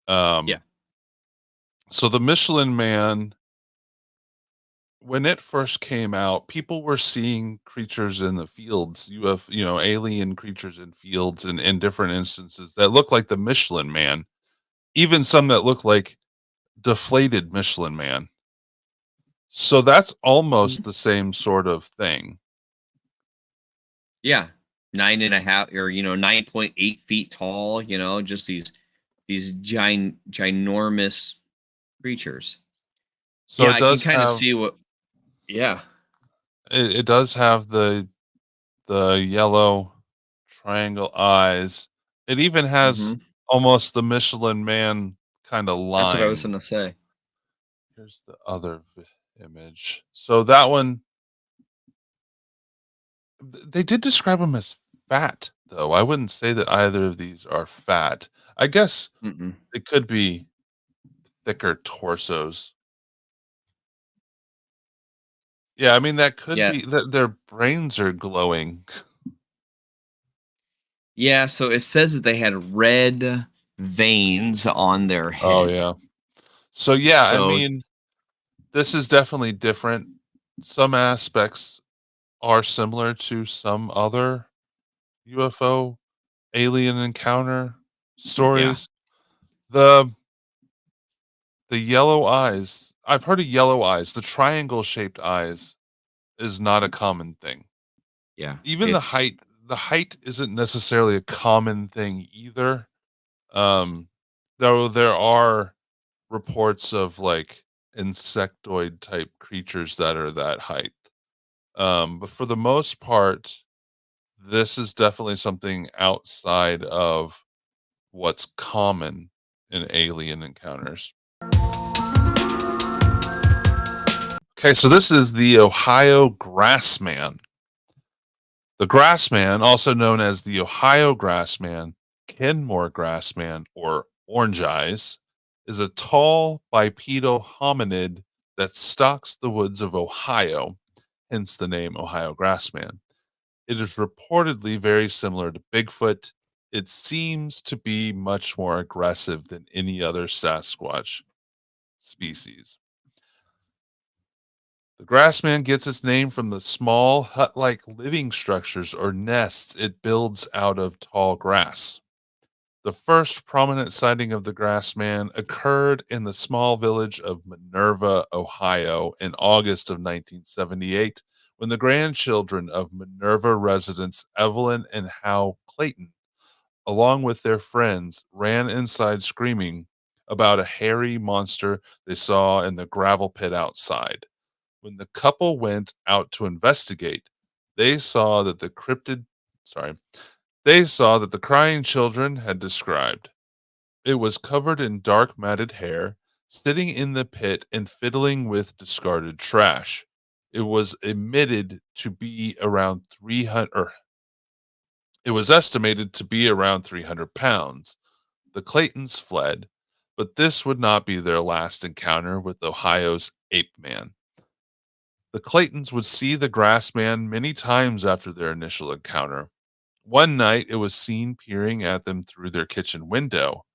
Yeah. Um so the Michelin Man when it first came out, people were seeing creatures in the fields, alien creatures in fields and in different instances that look like the Michelin Man, even some that look like deflated Michelin Man. So that's almost the same sort of thing. Yeah. 9.5 or 9.8 feet tall, just these ginormous creatures. So Yeah, it I can does kind of have see what. Yeah. it does have the yellow triangle eyes. It even has Hmm. almost the Michelin Man kind of That's what I was line. gonna say. Here's the other image. So that one, they did describe them as fat, though. I wouldn't say that either of these are fat. I guess Mm-mm. it could be thicker torsos. Yeah, I mean that could Yeah. be that their brains are glowing. Yeah. So it says that they had red veins on their Oh head. yeah. So yeah, I So mean this is definitely different. Some aspects are similar to some other UFO alien encounter yeah. stories. The the yellow eyes, I've heard of yellow eyes. The triangle shaped eyes is not a common thing. Yeah. Even It's the height isn't necessarily a common thing either. Um, though there are reports of like insectoid type creatures that are that height. But for the most part, this is definitely something outside of what's common in alien encounters. Okay, so this is the Ohio Grassman. The Grassman, also known as the Ohio Grassman, Kenmore Grassman, or Orange Eyes, is a tall bipedal hominid that stalks the woods of Ohio, hence the name Ohio Grassman. It is reportedly very similar to Bigfoot. It seems to be much more aggressive than any other Sasquatch species. The grassman gets its name from the small hut like living structures or nests it builds out of tall grass. The first prominent sighting of the grassman occurred in the small village of Minerva, Ohio, in August of 1978, when the grandchildren of Minerva residents Evelyn and Hal Clayton, along with their friends, ran inside screaming about a hairy monster they saw in the gravel pit outside. When the couple went out to investigate, they saw that the cryptid, sorry, they saw that the crying children had described. It was covered in dark matted hair, sitting in the pit and fiddling with discarded trash. It was admitted to be around 300, or it was estimated to be around 300 pounds. The Claytons fled, but this would not be their last encounter with Ohio's ape man. The Claytons would see the grass man many times after their initial encounter. One night, it was seen peering at them through their kitchen window.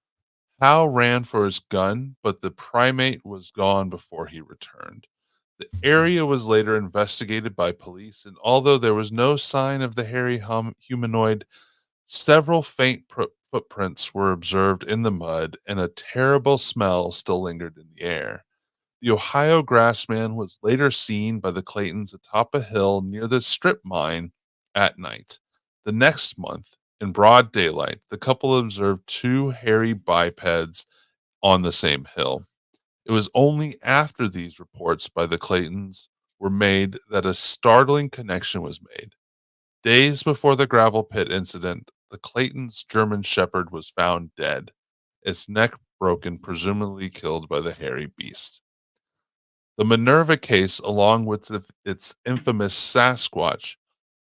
Hal ran for his gun, but the primate was gone before he returned. The area was later investigated by police, and although there was no sign of the hairy humanoid, several faint footprints were observed in the mud, and a terrible smell still lingered in the air. The Ohio Grassman was later seen by the Claytons atop a hill near the strip mine at night. The next month, in broad daylight, the couple observed two hairy bipeds on the same hill. It was only after these reports by the Claytons were made that a startling connection was made. Days before the gravel pit incident, the Claytons' German Shepherd was found dead, its neck broken, presumably killed by the hairy beast. The Minerva case, along with its infamous Sasquatch,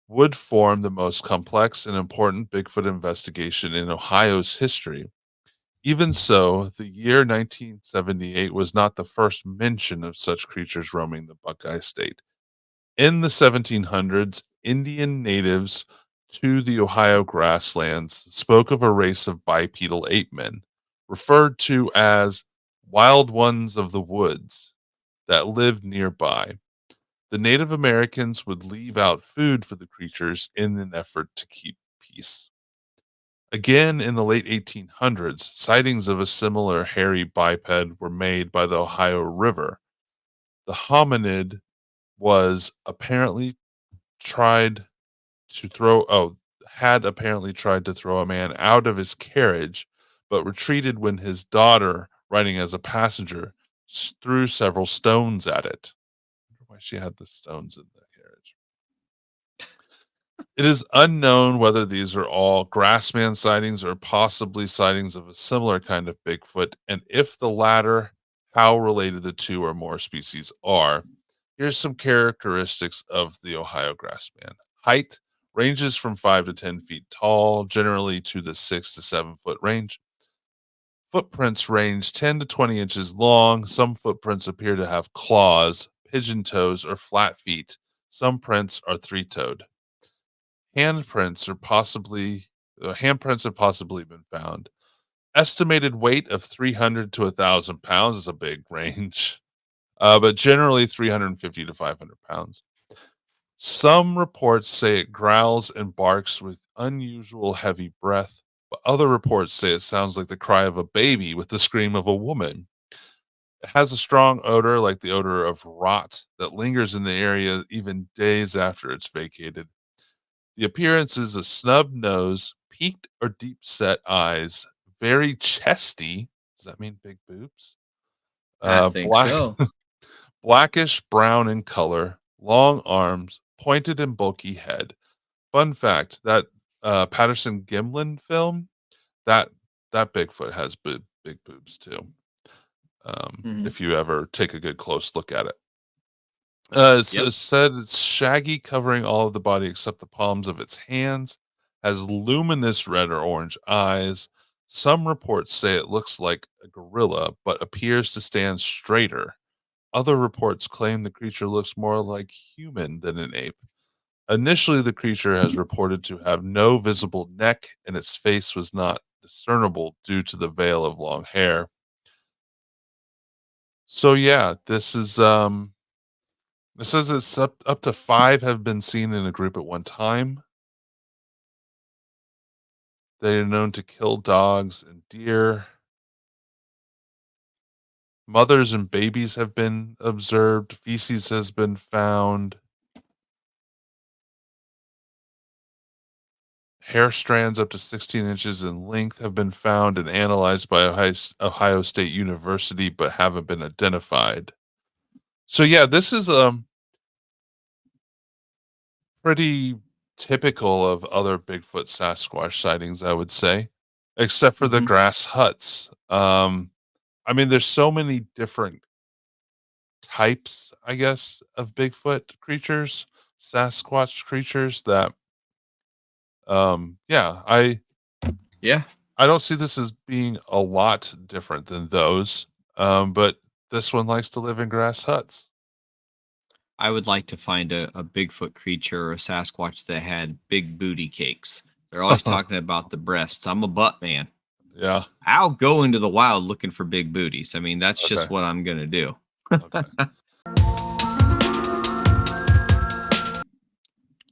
would form the most complex and important Bigfoot investigation in Ohio's history. Even so, the year 1978 was not the first mention of such creatures roaming the Buckeye State. In the 1700s, Indian natives to the Ohio grasslands spoke of a race of bipedal ape men, referred to as wild ones of the woods, that lived nearby. The Native Americans would leave out food for the creatures in an effort to keep peace. Again, in the late 1800s, sightings of a similar hairy biped were made by the Ohio River. The hominid was apparently tried to throw had apparently tried to throw a man out of his carriage, but retreated when his daughter, riding as a passenger, threw several stones at it. I wonder why she had the stones in the carriage. It is unknown whether these are all Grassman sightings or possibly sightings of a similar kind of Bigfoot, and if the latter, how related the two or more species are. Here's some characteristics of the Ohio Grassman. Height ranges from 5 to 10 feet tall, generally to the 6 to 7 foot range. Footprints range 10 to 20 inches long. Some footprints appear to have claws, pigeon toes, or flat feet. Some prints are three-toed. Handprints have possibly been found. Estimated weight of 300 to 1,000 pounds is a big range, but generally 350 to 500 pounds. Some reports say it growls and barks with unusual heavy breath, but other reports say it sounds like the cry of a baby with the scream of a woman. It has a strong odor, like the odor of rot, that lingers in the area even days after it's vacated. The appearance is a snub nose, peaked or deep set eyes, very chesty. Does that mean big boobs? I think Black, so. blackish brown in color, long arms, pointed and bulky head. Fun fact: that Patterson Gimlin film, that that Bigfoot has big boobs too. Mhm. If you ever take a good close look at it. Yep. It's said it's shaggy, covering all of the body except the palms of its hands, has luminous red or orange eyes. Some reports say it looks like a gorilla, but appears to stand straighter. Other reports claim the creature looks more like human than an ape. Initially, the creature has reported to have no visible neck, and its face was not discernible due to the veil of long hair. So yeah, this is it says it's up to 5 have been seen in a group at one time. They are known to kill dogs and deer. Mothers and babies have been observed. Feces has been found. Hair strands up to 16 inches in length have been found and analyzed by Ohio State University, but haven't been identified. So yeah, this is pretty typical of other Bigfoot Sasquatch sightings, I would say, except for the Mhm. grass huts. I mean, there's so many different types, I guess, of Bigfoot creatures, Sasquatch creatures that, yeah, Yeah. I don't see this as being a lot different than those. But this one likes to live in grass huts. I would like to find a Bigfoot creature or a Sasquatch that had big booty cakes. They're always talking about the breasts. I'm a butt man. Yeah. I'll go into the wild looking for big booties. I mean, that's Okay. just what I'm going to do. Okay.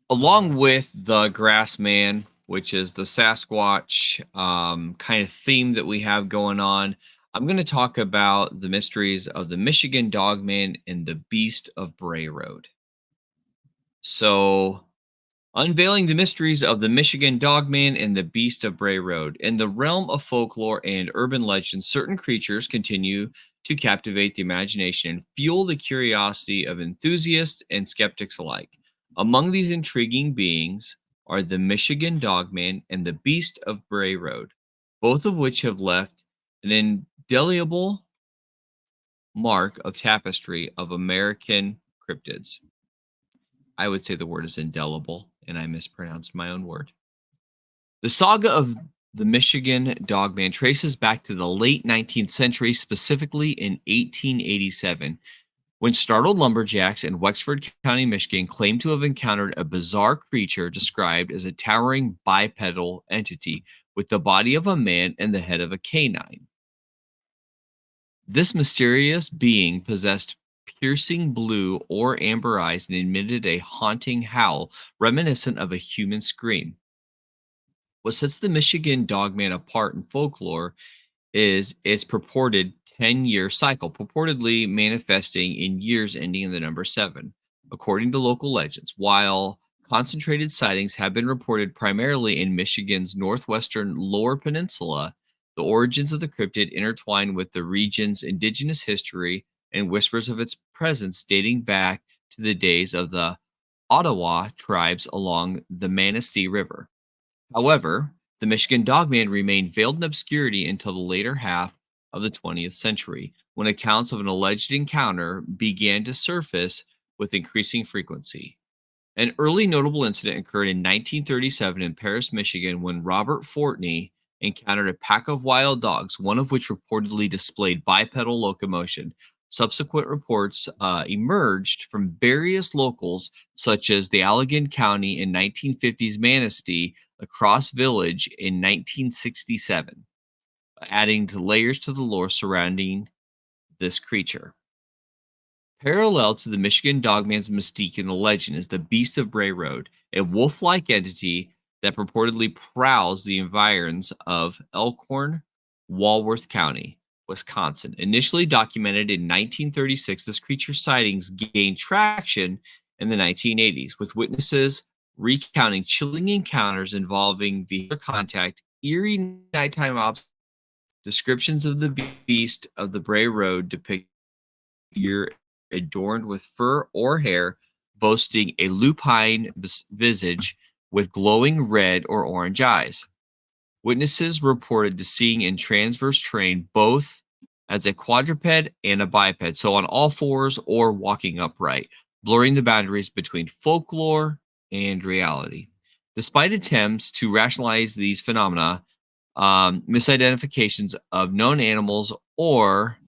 Along with the Grassman, which is the Sasquatch kind of theme that we have going on, I'm going to talk about the mysteries of the Michigan Dogman and the Beast of Bray Road. So, unveiling the mysteries of the Michigan Dogman and the Beast of Bray Road. In the realm of folklore and urban legend, certain creatures continue to captivate the imagination and fuel the curiosity of enthusiasts and skeptics alike. Among these intriguing beings are the Michigan Dogman and the Beast of Bray Road, both of which have left an indelible mark of tapestry of American cryptids. I would say the word is indelible, and I mispronounced my own word. The saga of the Michigan Dogman traces back to the late 19th century, specifically in 1887, when startled lumberjacks in Wexford County, Michigan, claimed to have encountered a bizarre creature described as a towering bipedal entity with the body of a man and the head of a canine. This mysterious being possessed piercing blue or amber eyes and emitted a haunting howl reminiscent of a human scream. What sets the Michigan Dogman apart in folklore is its purported 10-year cycle, purportedly manifesting in years ending in the number 7. According to local legends, while concentrated sightings have been reported primarily in Michigan's northwestern Lower Peninsula, the origins of the cryptid intertwine with the region's indigenous history and whispers of its presence dating back to the days of the Ottawa tribes along the Manistee River. However, the Michigan Dogman remained veiled in obscurity until the later half of the 20th century, when accounts of an alleged encounter began to surface with increasing frequency. An early notable incident occurred in 1937 in Paris, Michigan, when Robert Fortney encountered a pack of wild dogs, one of which reportedly displayed bipedal locomotion. Subsequent reports emerged from various locals, such as the Allegan County in 1950s Manistee, Lacrosse Village in 1967, adding to layers to the lore surrounding this creature. Parallel to the Michigan Dogman's mystique in the legend is the Beast of Bray Road, a wolf like entity that purportedly prowls the environs of Elkhorn, Walworth County, Wisconsin. Initially documented in 1936, this creature's sightings gained traction in the 1980s, with witnesses recounting chilling encounters involving vehicular contact, eerie nighttime descriptions of the beast of the Bray Road depict figure adorned with fur or hair, boasting a lupine visage with glowing red or orange eyes. Witnesses reported to seeing in transverse terrain both as a quadruped and a biped, so on all fours or walking upright, blurring the boundaries between folklore and reality. Despite attempts to rationalize these phenomena, misidentifications of known animals or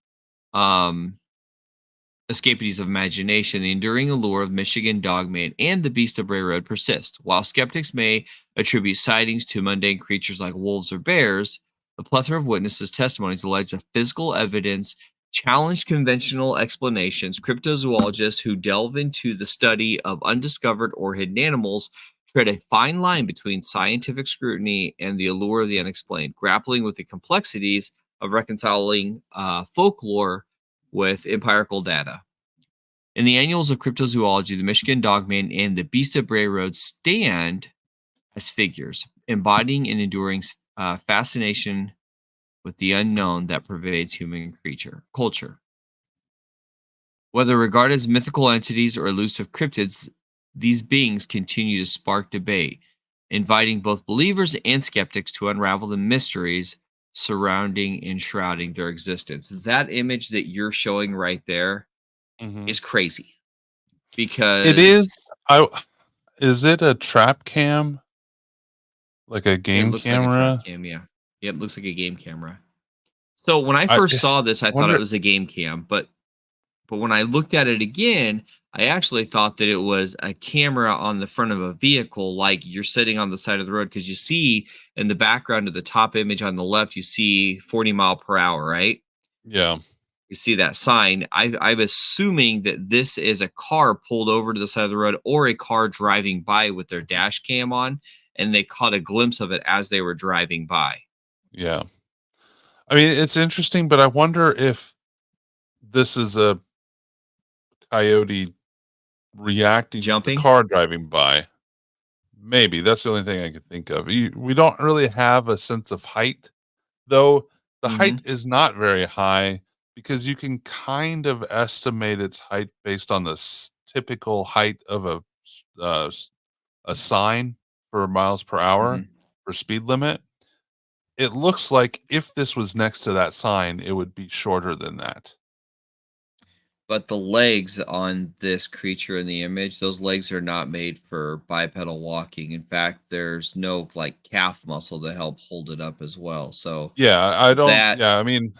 escapees of imagination, the enduring allure of Michigan Dogman and the Beast of Bray Road persist. While skeptics may attribute sightings to mundane creatures like wolves or bears, the plethora of witnesses' testimonies allege that physical evidence challenged conventional explanations. Cryptozoologists who delve into the study of undiscovered or hidden animals tread a fine line between scientific scrutiny and the allure of the unexplained, grappling with the complexities of reconciling folklore with empirical data. In the Annuals of Cryptozoology, the Michigan Dogman and the Beast of Bray Road stand as figures, embodying an enduring fascination with the unknown that pervades human culture. Whether regarded as mythical entities or elusive cryptids, these beings continue to spark debate, inviting both believers and skeptics to unravel the mysteries surrounding and shrouding their existence. That image that you're showing right there is crazy because It is. Is it a trap cam? Like a it game looks like a trap camera? cam. Yeah, it looks like a game camera. So when I I first saw this, I thought it wonder. was a game cam, but when I looked at it again, I actually thought that it was a camera on the front of a vehicle, like you're sitting on the side of the road, because you see in the background of the top image on the left, you see 40 mile per hour, right? Yeah. You see that sign. I'm assuming that this is a car pulled over to the side of the road or a car driving by with their dash cam on, and they caught a glimpse of it as they were driving by. Yeah. I mean, it's interesting, but I wonder if this is a coyote reacting to the Jumping? car driving by. Maybe that's the only thing I could think of. We don't really have a sense of height, though. The height Mhm. is not very high because you can kind of estimate its height based on the typical height of a sign for miles per hour Mhm. for speed limit. It looks like if this was next to that sign, it would be shorter than that. But the legs on this creature in the image, those legs are not made for bipedal walking. In fact, there's no like calf muscle to help hold it up as well. So Yeah, I don't. that Yeah, I mean,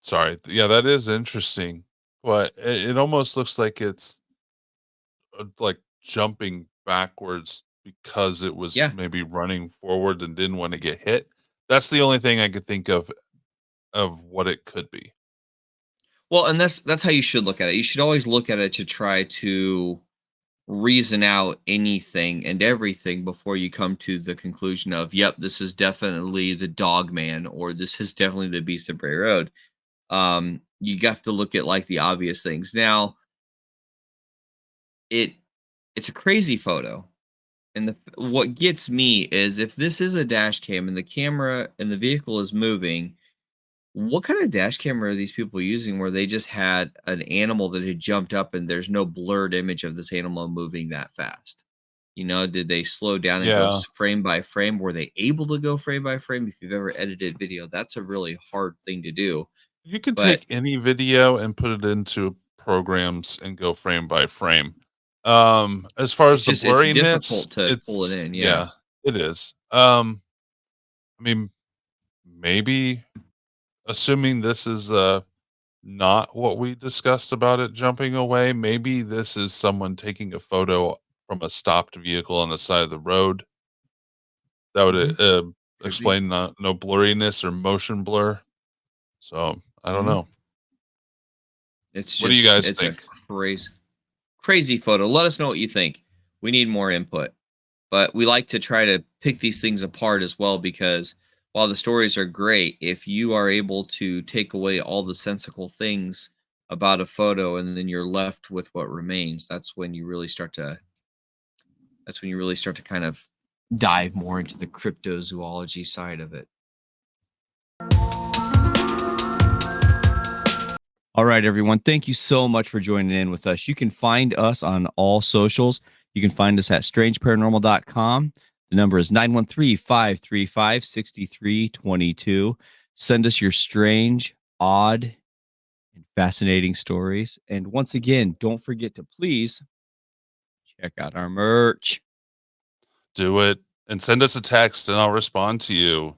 sorry. Yeah, that is interesting, but it almost looks like it's like jumping backwards because it was yeah. maybe running forward and didn't want to get hit. That's the only thing I could think of what it could be. Well, and that's how you should look at it. You should always look at it to try to reason out anything and everything before you come to the conclusion of, yep, this is definitely the dog man, or this is definitely the beast of Bray Road. You have to look at like the obvious things. Now, it's a crazy photo. And what gets me is if this is a dash cam and the camera and the vehicle is moving, what kind of dash camera are these people using where they just had an animal that had jumped up and there's no blurred image of this animal moving that fast? You know, did they slow down and go Yeah. frame by frame? Were they able to go frame by frame? If you've ever edited video, that's a really hard thing to do. You can But take any video and put it into programs and go frame by frame. As far as the it's blurriness, difficult to pull it in. Yeah. yeah, it is. I mean, maybe assuming this is not what we discussed about it jumping away, maybe this is someone taking a photo from a stopped vehicle on the side of the road. That would Could be. explain no blurriness or motion blur. So I don't Mhm. know. It's What do you guys it's think? a crazy photo. Let us know what you think. We need more input. But we like to try to pick these things apart as well, because while the stories are great, if you are able to take away all the sensical things about a photo and then you're left with what remains, that's when you really start to kind of dive more into the cryptozoology side of it. All right, everyone. Thank you so much for joining in with us. You can find us on all socials. You can find us at strangeparanormal.com. The number is 913-535-6322. Send us your strange, odd, and fascinating stories. And once again, don't forget to please check out our merch. Do it and send us a text and I'll respond to you.